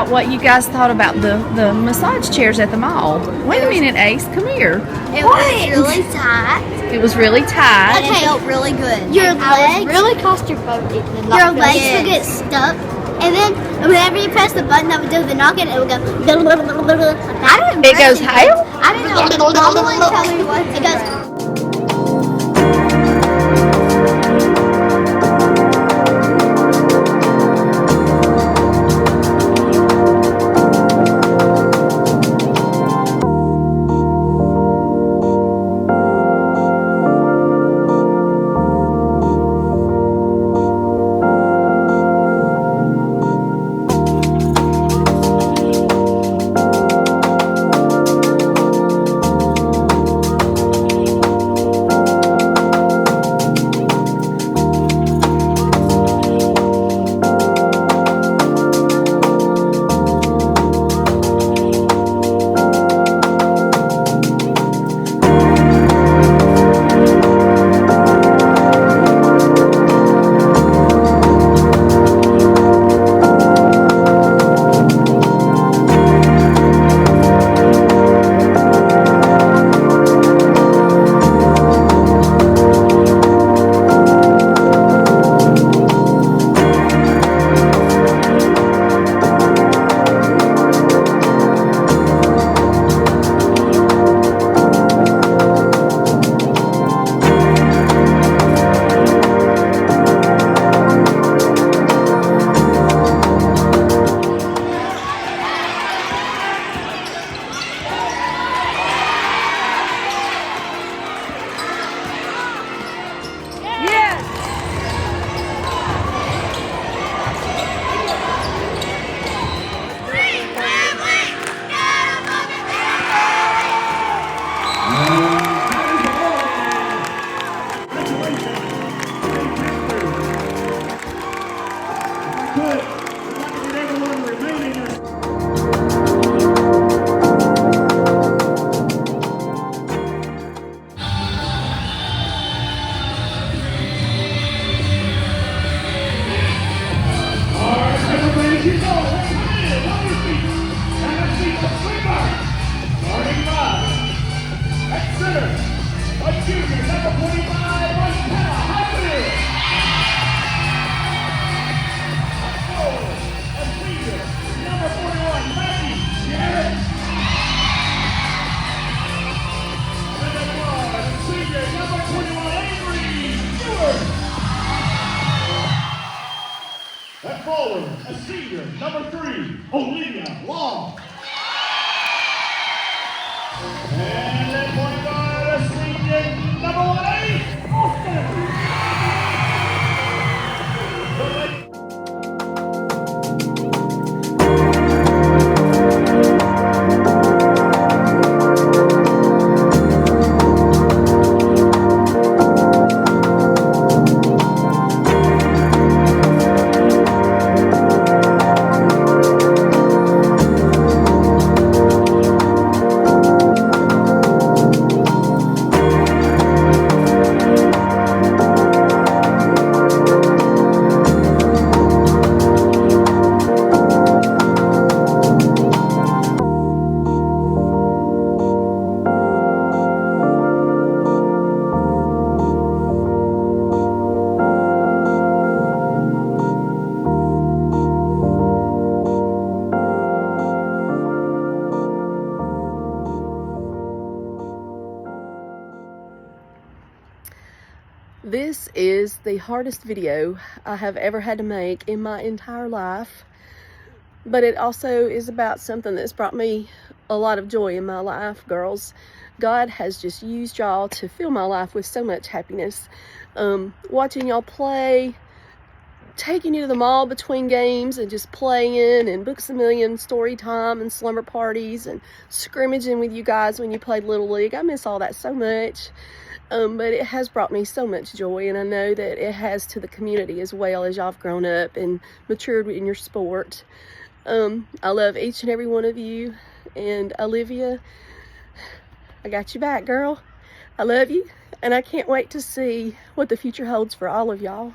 about what you guys thought about the massage chairs at the mall. Wait a minute, Ace, come here. It was really tight. It was really tight. And it felt really good. Your I was legs, really claustrophobic. your legs would get stuck, and then whenever you press the button that would do the knocking, it would go. It goes how? I didn't know. Mama wouldn't tell me what it goes. That forward, a senior, number 3, Olivia Long. And that point guard, a senior, number 8, Austin. This is the hardest video I have ever had to make in my entire life, but it also is about something that's brought me a lot of joy in my life, girls. God has just used y'all to fill my life with so much happiness. Watching y'all play, taking you to the mall between games and just playing, and Books A Million story time and slumber parties and scrimmaging with you guys when you played Little League. I miss all that so much. But it has brought me so much joy, and I know that it has to the community as well, as y'all have grown up and matured in your sport. I love each and every one of you, and Olivia, I got you back, girl. I love you, and I can't wait to see what the future holds for all of y'all.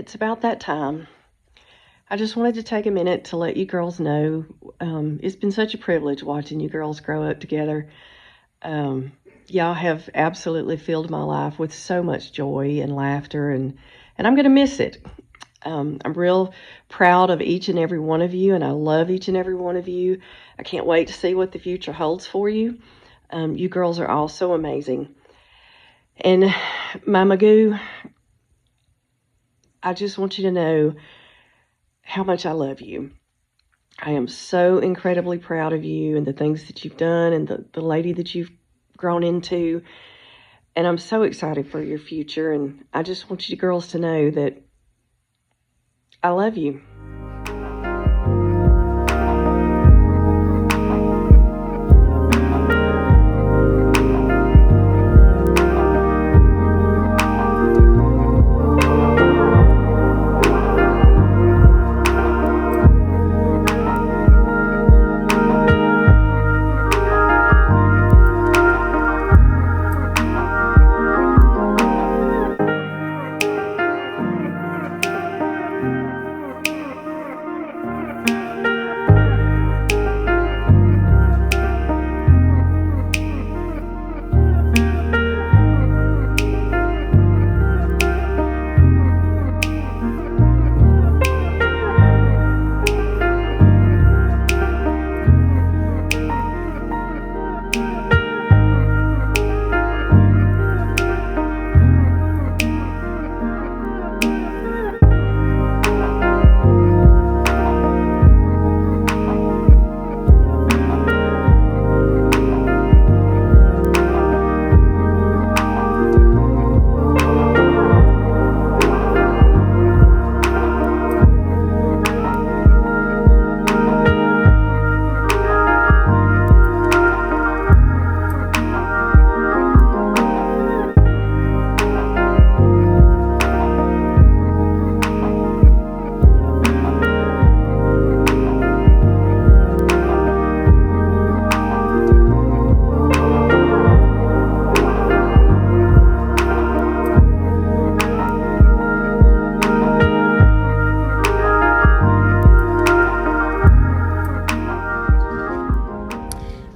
it's about that time. I just wanted to take a minute to let you girls know it's been such a privilege watching you girls grow up together. Y'all have absolutely filled my life with so much joy and laughter, and I'm going to miss it. I'm real proud of each and every one of you, and I love each and every one of you. I can't wait to see what the future holds for you. You girls are all so amazing. And my Magoo, I just want you to know how much I love you. I am so incredibly proud of you and the things that you've done and the lady that you've grown into. And I'm so excited for your future. And I just want you girls to know that I love you.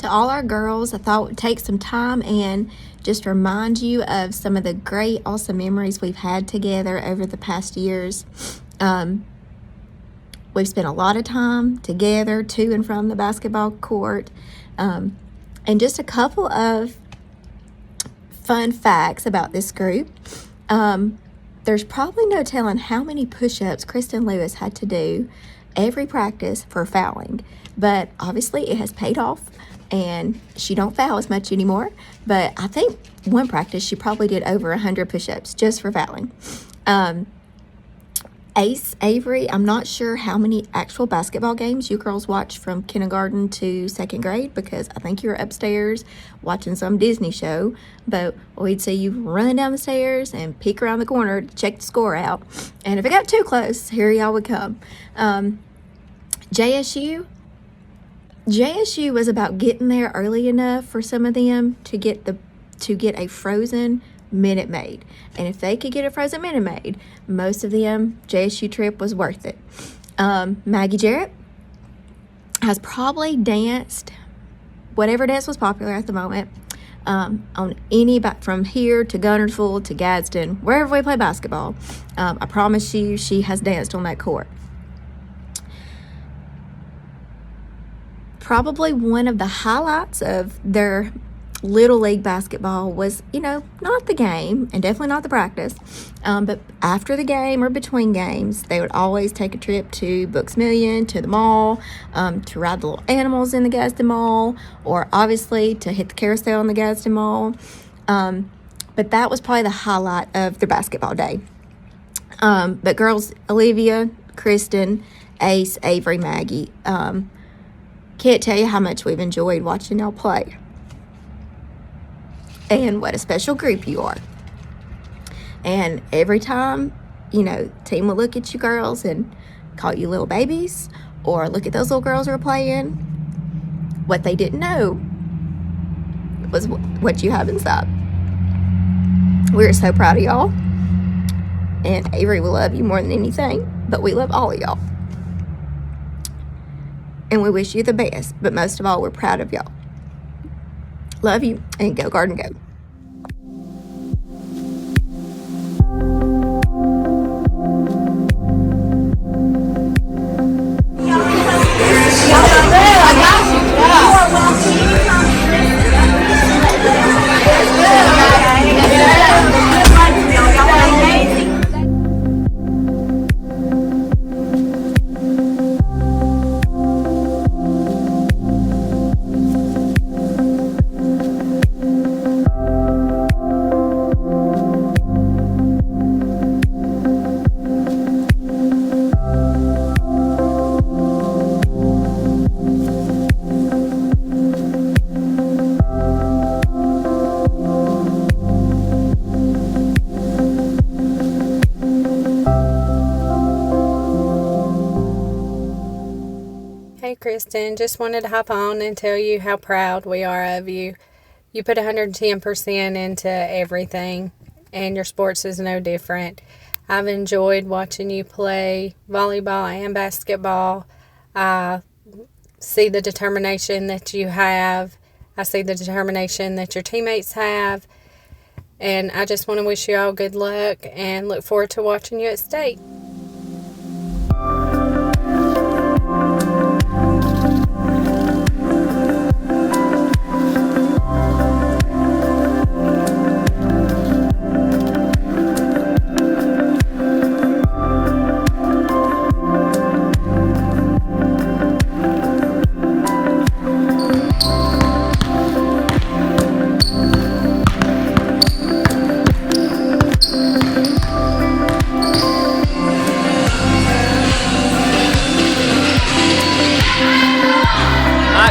All our girls, I thought would take some time and just remind you of some of the great, awesome memories we've had together over the past years. We've spent a lot of time together to and from the basketball court. And just a couple of fun facts about this group. There's probably no telling how many push-ups Kristen Lewis had to do every practice for fouling, but obviously it has paid off and she don't foul as much anymore. But I think one practice she probably did over 100 push-ups just for fouling. Ace Avery, I'm not sure how many actual basketball games you girls watch from kindergarten to second grade, because I think you were upstairs watching some Disney show, but we'd see you run down the stairs and peek around the corner to check the score out, and if it got too close, here y'all would come. JSU was about getting there early enough for some of them to get a frozen Minute Maid, and if they could get a frozen Minute Maid, most of them JSU trip was worth it. Maggie Jarrett has probably danced whatever dance was popular at the moment, on any from here to Gunnersville to Gadsden, wherever we play basketball. I promise you, she has danced on that court. Probably one of the highlights of their Little League basketball was, not the game and definitely not the practice, but after the game or between games, they would always take a trip to Books Million, to the mall, to ride the little animals in the Gadsden Mall, or obviously to hit the carousel in the Gadsden Mall. But that was probably the highlight of their basketball day. But girls, Olivia, Kristen, Ace, Avery, Maggie, can't tell you how much we've enjoyed watching y'all play. And what a special group you are. And every time, team will look at you girls and call you little babies, or look at those little girls who are playing. What they didn't know was what you have inside. We're so proud of y'all. And Avery, we love you more than anything, but we love all of y'all. And we wish you the best, but most of all, we're proud of y'all. Love you, and go Garden Go. Hey Kristen, just wanted to hop on and tell you how proud we are of you. You put 110% into everything, and your sports is no different. I've enjoyed watching you play volleyball and basketball. I see the determination that you have. I see the determination that your teammates have. And I just want to wish you all good luck and look forward to watching you at state.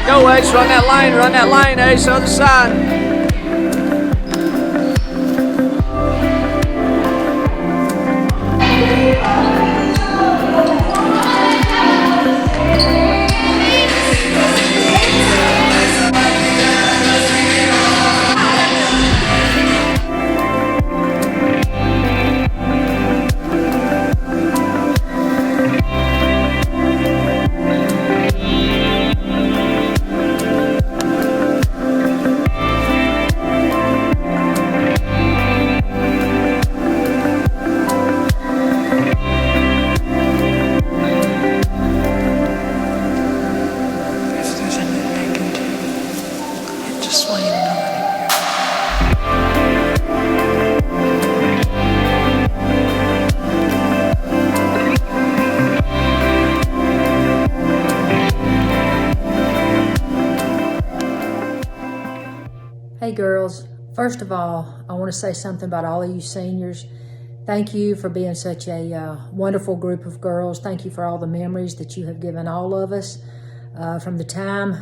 Go Ace, run that line, Ace, other side. Hey girls, first of all, I want to say something about all of you seniors. Thank you for being such a wonderful group of girls. Thank you for all the memories that you have given all of us. From the time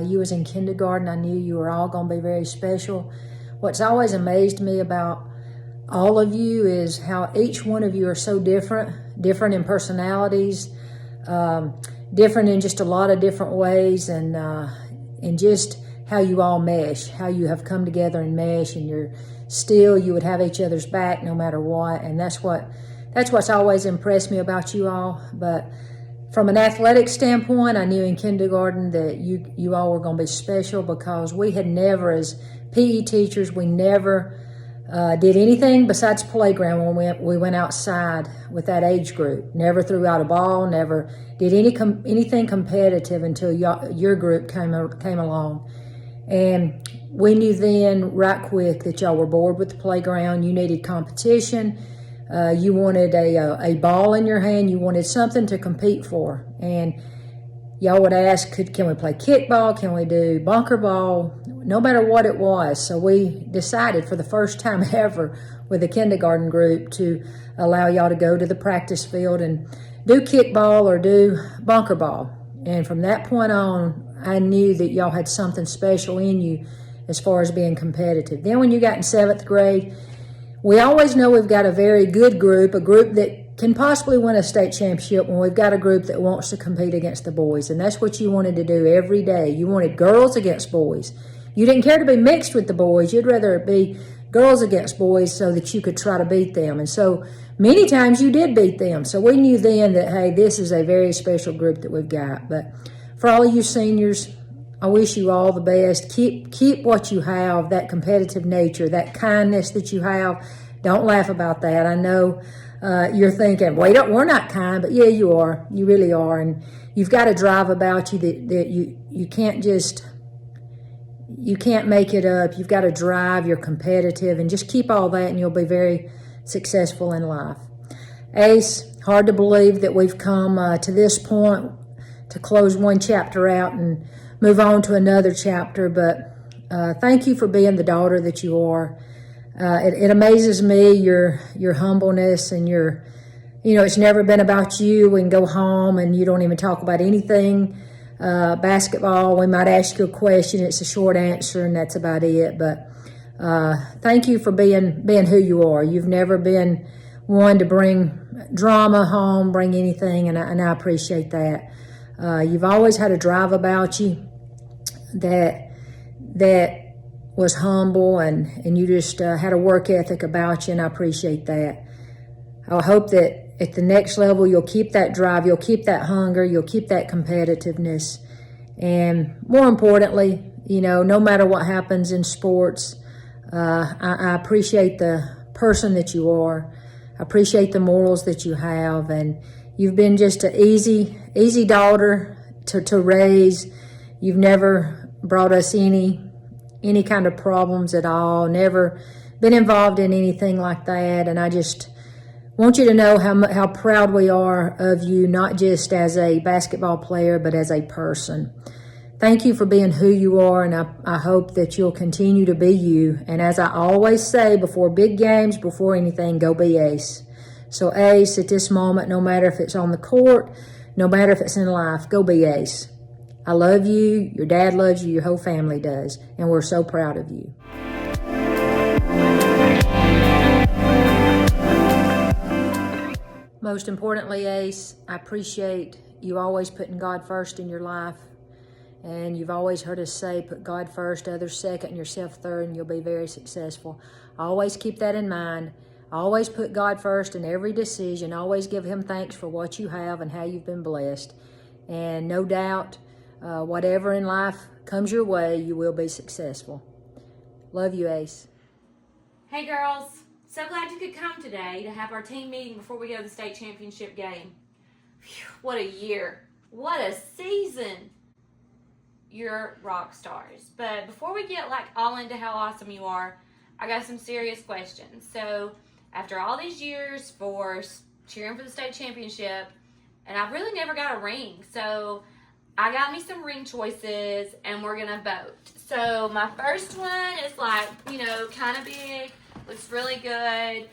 you was in kindergarten, I knew you were all going to be very special. What's always amazed me about all of you is how each one of you are so different in personalities, different in just a lot of different ways, and just how you all mesh, how you have come together and mesh, and you would have each other's back no matter what. And that's what's always impressed me about you all. But from an athletic standpoint, I knew in kindergarten that you all were going to be special, because we had never, as PE teachers, we never did anything besides playground when we went outside with that age group. Never threw out a ball, never did anything competitive until your group came along. And we knew then right quick that y'all were bored with the playground. You needed competition. You wanted a ball in your hand. You wanted something to compete for. And y'all would ask, can we play kickball? Can we do bunker ball? No matter what it was. So we decided for the first time ever with the kindergarten group to allow y'all to go to the practice field and do kickball or do bunker ball. And from that point on, I knew that y'all had something special in you as far as being competitive. Then when you got in 7th grade, we always know we've got a very good group, a group that can possibly win a state championship when we've got a group that wants to compete against the boys. And that's what you wanted to do every day. You wanted girls against boys. You didn't care to be mixed with the boys. You'd rather it be girls against boys so that you could try to beat them. And so many times you did beat them. So we knew then that, hey, this is a very special group that we've got. But for all of you seniors, I wish you all the best. Keep what you have, that competitive nature, that kindness that you have. Don't laugh about that. I know you're thinking, wait, we're not kind, but yeah, you are. You really are. And you've got a drive about you that you can't just, you can't make it up. You've got a drive, you're competitive, and just keep all that and you'll be very successful in life. Ace, hard to believe that we've come to this point to close one chapter out and move on to another chapter, but thank you for being the daughter that you are. It amazes me, your humbleness and your, it's never been about you and go home and you don't even talk about anything. Basketball, we might ask you a question, it's a short answer and that's about it, but thank you for being who you are. You've never been one to bring drama home, bring anything, and I appreciate that. You've always had a drive about you that was humble and you just had a work ethic about you, and I appreciate that. I hope that at the next level you'll keep that drive, you'll keep that hunger, you'll keep that competitiveness, and more importantly, no matter what happens in sports, I appreciate the person that you are. I appreciate the morals that you have, and you've been just an easy daughter to raise. You've never brought us any kind of problems at all, never been involved in anything like that, and I just want you to know how proud we are of you, not just as a basketball player, but as a person. Thank you for being who you are, and I hope that you'll continue to be you. And as I always say, before big games, before anything, go be Ace. So Ace, at this moment, no matter if it's on the court, no matter if it's in life, go be Ace. I love you, your dad loves you, your whole family does, and we're so proud of you. Most importantly, Ace, I appreciate you always putting God first in your life. And you've always heard us say, put God first, others second, and yourself third, and you'll be very successful. Always keep that in mind. Always put God first in every decision. Always give him thanks for what you have and how you've been blessed. And no doubt, whatever in life comes your way, you will be successful. Love you, Ace. Hey girls, so glad you could come today to have our team meeting before we go to the state championship game. Whew, what a year. What a season. You're rock stars. But before we get all into how awesome you are, I got some serious questions. So after all these years for cheering for the state championship, and I've really never got a ring, so I got me some ring choices and we're gonna vote. So my first one is kind of big, looks really good.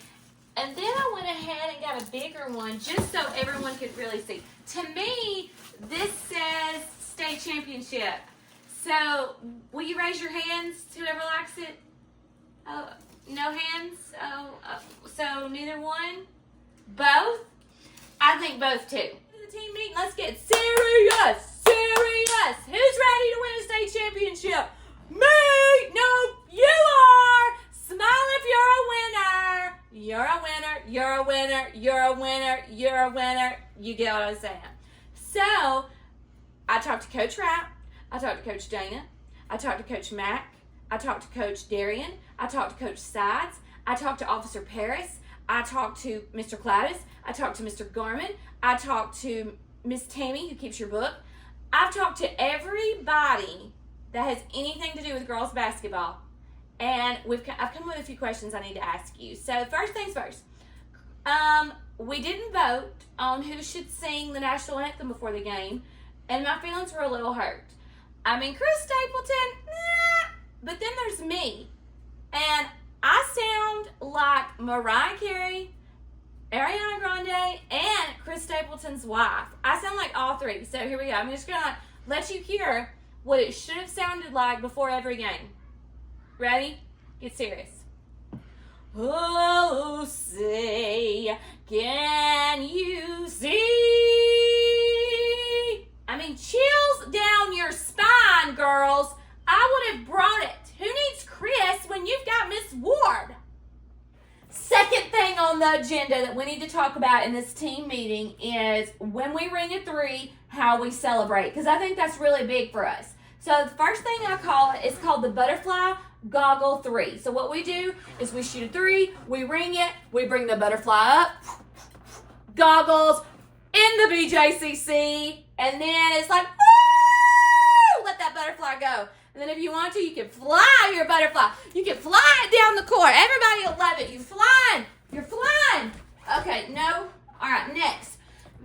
And then I went ahead and got a bigger one just so everyone could really see. To me, this says state championship. So, will you raise your hands, whoever likes it? Oh, no hands? So neither one? Both? I think both too. The team meeting, let's get serious! Serious! Who's ready to win a state championship? Me! No, you are! Smile if you're a winner! You're a winner, you're a winner, you're a winner, you're a winner. You get what I'm saying. So, I talked to Coach Rapp, I talked to Coach Dana, I talked to Coach Mack, I talked to Coach Darian, I talked to Coach Sides, I talked to Officer Paris, I talked to Mr. Cladis, I talked to Mr. Gorman, I talked to Miss Tammy, who keeps your book. I've talked to everybody that has anything to do with girls basketball. And I've come with a few questions I need to ask you. So first things first, we didn't vote on who should sing the national anthem before the game, and my feelings were a little hurt. I mean, Chris Stapleton, but then there's me, and I sound like Mariah Carey, Ariana Grande, and Chris Stapleton's wife. I sound like all three. So here we go. I'm just gonna let you hear what it should have sounded like before every game. Ready? Get serious. Oh, say, can you see? I mean, chills down your spine, girls. I would have brought it. Who needs Chris when you've got Miss Miss Ward. Second thing on the agenda that we need to talk about in this team meeting is when we ring a 3, how we celebrate, because I think that's really big for us. So the first thing I call it is called the butterfly goggle 3. So what we do is we shoot a 3, we ring it, we bring the butterfly up, goggles in the BJCC, and then it's like, woo! Let that butterfly go. And then if you want to, you can fly your butterfly. You can fly it down the court. Everybody will love it. You're flying. You're flying. Okay, no. All right, next.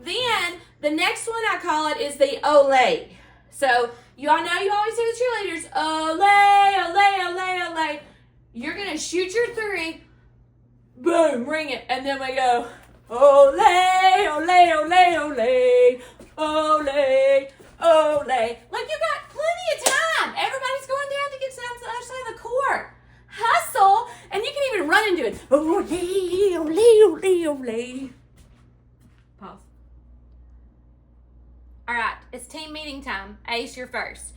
Then the next one I call it is the Olay. So you all know you always hear the cheerleaders, Olay, Olay, Olay, Olay. You're going to shoot your 3, boom, ring it, and then we go, Olay, Olay, Olay, Olay, Olay, Olay. Like, you got plenty of time. Everybody's going down to get to the other side of the court. Hustle, and you can even run into it. Olay, Olay, Olay, Olay. Pause. All right, it's team meeting time. Ace, you're first.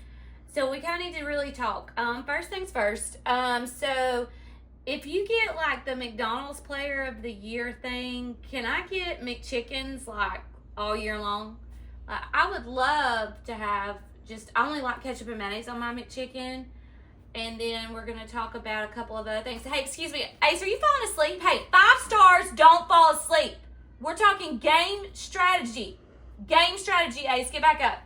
So we kind of need to really talk. First things first. So if you get like the McDonald's Player of the Year thing, can I get McChickens like all year long? I would love to have I only like ketchup and mayonnaise on my McChicken. And then we're going to talk about a couple of other things. Hey, excuse me. Ace, are you falling asleep? Hey, 5 stars, don't fall asleep. We're talking game strategy. Game strategy, Ace. Get back up.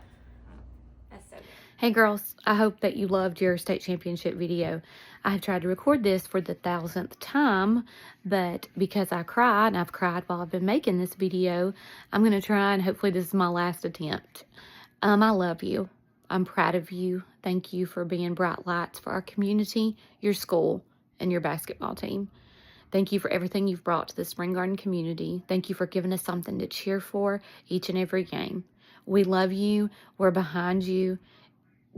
That's so good. Hey girls, I hope that you loved your state championship video. I have tried to record this for the 1000th time, but because I cried, and I've cried while I've been making this video, I'm going to try and hopefully this is my last attempt. I love you. I'm proud of you. Thank you for being bright lights for our community, your school, and your basketball team. Thank you for everything you've brought to the Spring Garden community. Thank you for giving us something to cheer for each and every game. We love you. We're behind you.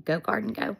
Go Garden, go.